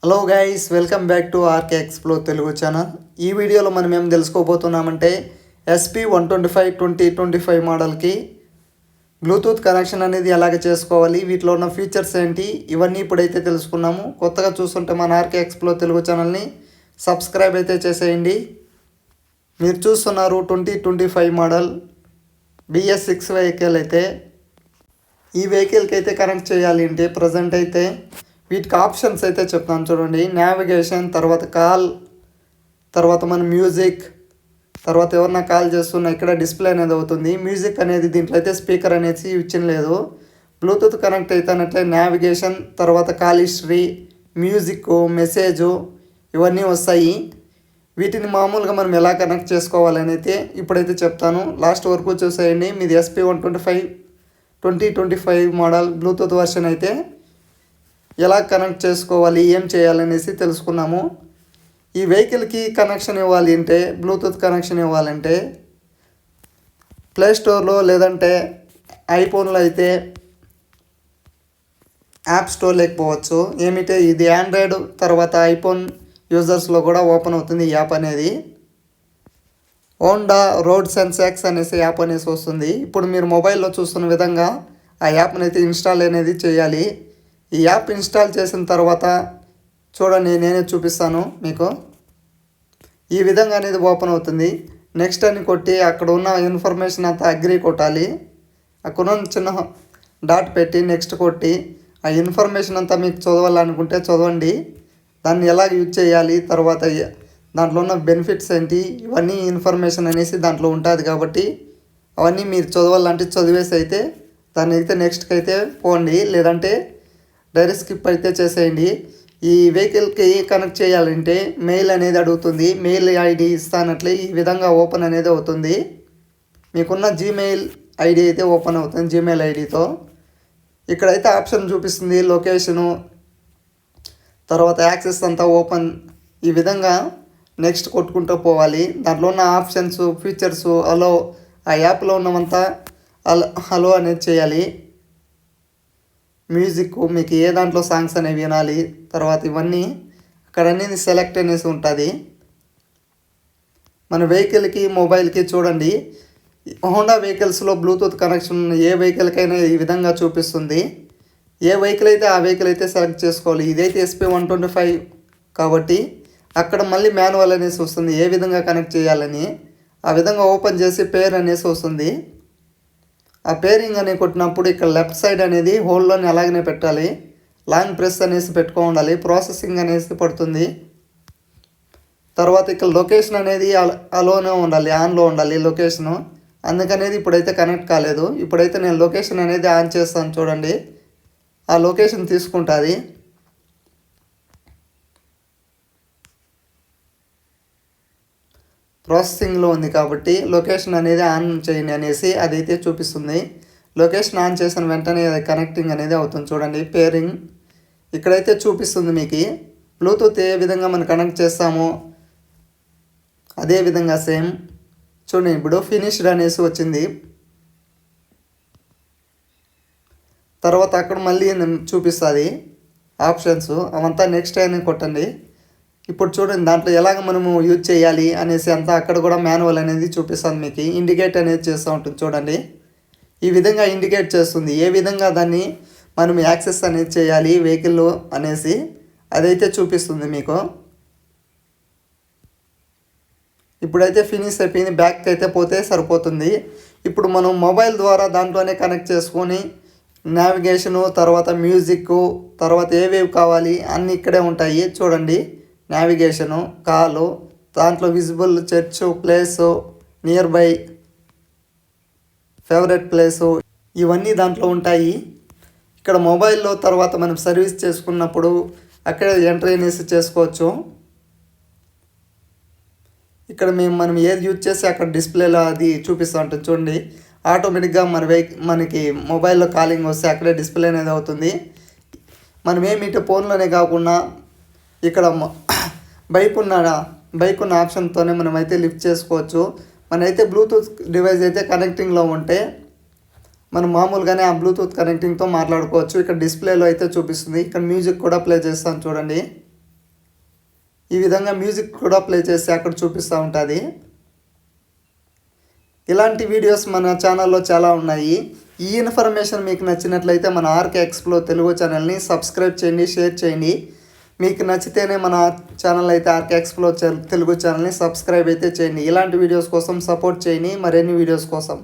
Hello guys, welcome back to RK explore Telugu channel. ఈ వీడియోలో మనం ఏం తెలుసుకోబోతున్నామంటే SP125 మోడల్కి బ్లూటూత్ కనెక్షన్ అనేది ఎలాగ చేసుకోవాలి, వీటిలో ఉన్న ఫీచర్స్ ఏంటి, ఇవన్నీ ఇప్పుడైతే తెలుసుకున్నాము. కొత్తగా చూస్తుంటే మన ఆర్కే ఎక్స్ప్లోర్ తెలుగు ఛానల్ని సబ్స్క్రైబ్ అయితే చేసేయండి. మీరు చూస్తున్నారు 2025 మోడల్ BS6 వెహికల్. అయితే ఈ వెహికల్కి అయితే కనెక్ట్ చేయాలి అంటే ప్రజెంట్ అయితే వీటికి ఆప్షన్స్ అయితే చెప్తాను చూడండి. నావిగేషన్, తర్వాత కాల్, తర్వాత మన మ్యూజిక్, తర్వాత ఎవరన్నా కాల్ చేస్తున్నా ఇక్కడ డిస్ప్లే అనేది అవుతుంది. మ్యూజిక్ అనేది దీంట్లో అయితే స్పీకర్ అనేది ఇచ్చిన లేదు. బ్లూటూత్ కనెక్ట్ అయితేనట్లే నావిగేషన్, తర్వాత కాల్ హిస్టరీ, మ్యూజిక్, మెసేజు ఇవన్నీ వస్తాయి. వీటిని మామూలుగా మనం ఎలా కనెక్ట్ చేసుకోవాలని అయితే ఇప్పుడైతే చెప్తాను. లాస్ట్ వరకు చూసేయండి. మీది SP125 2025 మోడల్ బ్లూటూత్ వర్షన్ అయితే ఎలా కనెక్ట్ చేసుకోవాలి, ఏం చేయాలనేసి తెలుసుకున్నాము. ఈ వెహికల్కి కనెక్షన్ ఇవ్వాలి అంటే, బ్లూటూత్ కనెక్షన్ ఇవ్వాలంటే ప్లే స్టోర్లో లేదంటే ఐఫోన్లో అయితే యాప్ స్టోర్ లేకపోవచ్చు. ఏమిటే ఇది ఆండ్రాయిడ్ తర్వాత ఐఫోన్ యూజర్స్లో కూడా ఓపెన్ అవుతుంది ఈ యాప్ అనేది. హోండా రోడ్ సెన్సాక్స్ అనేసి యాప్ అనేసి వస్తుంది. ఇప్పుడు మీరు మొబైల్లో చూస్తున్న విధంగా ఆ యాప్ని అయితే ఇన్స్టాల్ అనేది చేయాలి. ఈ యాప్ ఇన్స్టాల్ చేసిన తర్వాత చూడండి, నేనే చూపిస్తాను మీకు. ఈ విధంగా అనేది ఓపెన్ అవుతుంది. నెక్స్ట్ అని కొట్టి అక్కడ ఉన్న ఇన్ఫర్మేషన్ అంతా అగ్రి కొట్టాలి. అక్కడ ఉన్న చిన్న డాట్ పెట్టి నెక్స్ట్ కొట్టి ఆ ఇన్ఫర్మేషన్ అంతా మీకు చదవాలనుకుంటే చదవండి. దాన్ని ఎలా యూజ్ చేయాలి, తర్వాత దాంట్లో ఉన్న బెనిఫిట్స్ ఏంటి, ఇవన్నీ ఇన్ఫర్మేషన్ అనేసి దాంట్లో ఉంటుంది. కాబట్టి అవన్నీ మీరు చదవాలంటే చదివేసి అయితే దాన్ని అయితే నెక్స్ట్కి అయితే పోండి, లేదంటే డైరెక్ట్ స్కిప్ అయితే చేసేయండి. ఈ వెహికల్కి కనెక్ట్ చేయాలంటే మెయిల్ అనేది అడుగుతుంది. మెయిల్ ఐడి ఇస్తానట్లే ఈ విధంగా ఓపెన్ అనేది అవుతుంది. మీకున్న జీమెయిల్ ఐడి అయితే ఓపెన్ అవుతుంది. జీమెయిల్ ఐడితో ఇక్కడైతే ఆప్షన్ చూపిస్తుంది, లొకేషను, తర్వాత యాక్సెస్ అంతా ఓపెన్. ఈ విధంగా నెక్స్ట్ కొట్టుకుంటూ పోవాలి. దాంట్లో ఉన్న ఆప్షన్స్, ఫీచర్స్, అలో, ఆ యాప్లో ఉన్నవంతా హలో అనేది చేయాలి. మ్యూజిక్ మీకు ఏ దాంట్లో సాంగ్స్ అనేవి వినాలి, తర్వాత ఇవన్నీ అక్కడ అనేది సెలెక్ట్ అనేసి ఉంటుంది. మన వెహికల్కి మొబైల్కి చూడండి, హోండా వెహికల్స్లో బ్లూటూత్ కనెక్షన్ ఏ వెహికల్కైనా ఈ విధంగా చూపిస్తుంది. ఏ వెహికల్ అయితే ఆ వెహికల్ అయితే సెలెక్ట్ చేసుకోవాలి. ఇదైతే SP125 కాబట్టి అక్కడ మళ్ళీ మాన్యువల్ అనేసి వస్తుంది, ఏ విధంగా కనెక్ట్ చేయాలని. ఆ విధంగా ఓపెన్ చేసి పేర్ అనేసి వస్తుంది. ఆ పేరింగ్ అని కొట్టినప్పుడు ఇక్కడ లెఫ్ట్ సైడ్ అనేది హోల్డ్లోని అలాగనే పెట్టాలి. లాంగ్ ప్రెస్ అనేసి పెట్టుకో ఉండాలి. ప్రాసెసింగ్ అనేసి పడుతుంది. తర్వాత ఇక్కడ లొకేషన్ అనేది అలోనే ఉండాలి, ఆన్లో ఉండాలి లొకేషను. అందుకనేది ఇప్పుడైతే కనెక్ట్ కాలేదు. ఇప్పుడైతే నేను లొకేషన్ అనేది ఆన్ చేస్తాను చూడండి. ఆ లొకేషన్ తీసుకుంటుంది. ప్రాసెసింగ్లో ఉంది కాబట్టి లొకేషన్ అనేది ఆన్ చేయండి అనేసి అదైతే చూపిస్తుంది. లొకేషన్ ఆన్ చేసిన వెంటనే కనెక్టింగ్ అనేది అవుతుంది చూడండి. పేరింగ్ ఇక్కడైతే చూపిస్తుంది మీకు. బ్లూటూత్ ఏ విధంగా మనం కనెక్ట్ చేస్తామో అదే విధంగా సేమ్ చూడండి. ఇప్పుడు ఫినిష్డ్ అనేసి వచ్చింది. తర్వాత అక్కడ మళ్ళీ చూపిస్తుంది ఆప్షన్స్, అవంతా నెక్స్ట్ అని కొట్టండి. ఇప్పుడు చూడండి దాంట్లో ఎలాగ మనము యూజ్ చేయాలి అనేసి అంతా అక్కడ కూడా మాన్యువల్ అనేది చూపిస్తుంది మీకు. ఇండికేట్ అనేది చేస్తూ ఉంటుంది చూడండి. ఈ విధంగా ఇండికేట్ చేస్తుంది ఏ విధంగా దాన్ని మనం యాక్సెస్ అనేది చేయాలి వెహికల్లో అనేసి అదైతే చూపిస్తుంది మీకు. ఇప్పుడైతే ఫినిష్ అయిపోయింది. బ్యాక్ అయితే పోతే సరిపోతుంది. ఇప్పుడు మనం మొబైల్ ద్వారా దాంట్లోనే కనెక్ట్ చేసుకొని నావిగేషను, తర్వాత మ్యూజిక్, తర్వాత ఏవేవి కావాలి అన్నీ ఇక్కడే ఉంటాయి చూడండి. నావిగేషను, కాలు, దాంట్లో visible, church, place, near by, favourite place, ఇవన్నీ దాంట్లో ఉంటాయి. ఇక్కడ మొబైల్లో తర్వాత మనం సర్వీస్ చేసుకున్నప్పుడు అక్కడే ఎంట్రీ అనేసి చేసుకోవచ్చు. ఇక్కడ మనం ఏది యూజ్ చేసి అక్కడ డిస్ప్లేలో అది చూపిస్తూ ఉంటుంది చూడండి. ఆటోమేటిక్గా మనకి మొబైల్లో కాలింగ్ వస్తే అక్కడే డిస్ప్లే అనేది అవుతుంది. మనం ఏమిటి ఫోన్లోనే కాకుండా ఇక్కడ బైక్ ఉన్న ఆప్షన్తోనే మనం అయితే లిఫ్ట్ చేసుకోవచ్చు. మనైతే బ్లూటూత్ డివైస్ అయితే కనెక్టింగ్లో ఉంటే మనం మామూలుగానే ఆ బ్లూటూత్ కనెక్టింగ్తో మాట్లాడుకోవచ్చు. ఇక్కడ డిస్ప్లేలో అయితే చూపిస్తుంది. ఇక్కడ మ్యూజిక్ కూడా ప్లే చేస్తాను చూడండి. ఈ విధంగా మ్యూజిక్ కూడా ప్లే చేసి అక్కడ చూపిస్తూ ఉంటుంది. ఇలాంటి వీడియోస్ మన ఛానల్లో చాలా ఉన్నాయి. ఈ ఇన్ఫర్మేషన్ మీకు నచ్చినట్లయితే మన ఆర్కే ఎక్స్ప్లోర్ తెలుగు ఛానల్ని సబ్స్క్రైబ్ చేయండి, షేర్ చేయండి. మీకు నచ్చితేనే మన ఛానల్ అయితే ఆర్కే ఎక్స్ప్లోర్ తెలుగు ఛానల్ని సబ్స్క్రైబ్ అయితే చేయండి. ఇలాంటి వీడియోస్ కోసం సపోర్ట్ చేయండి మరిన్ని వీడియోస్ కోసం.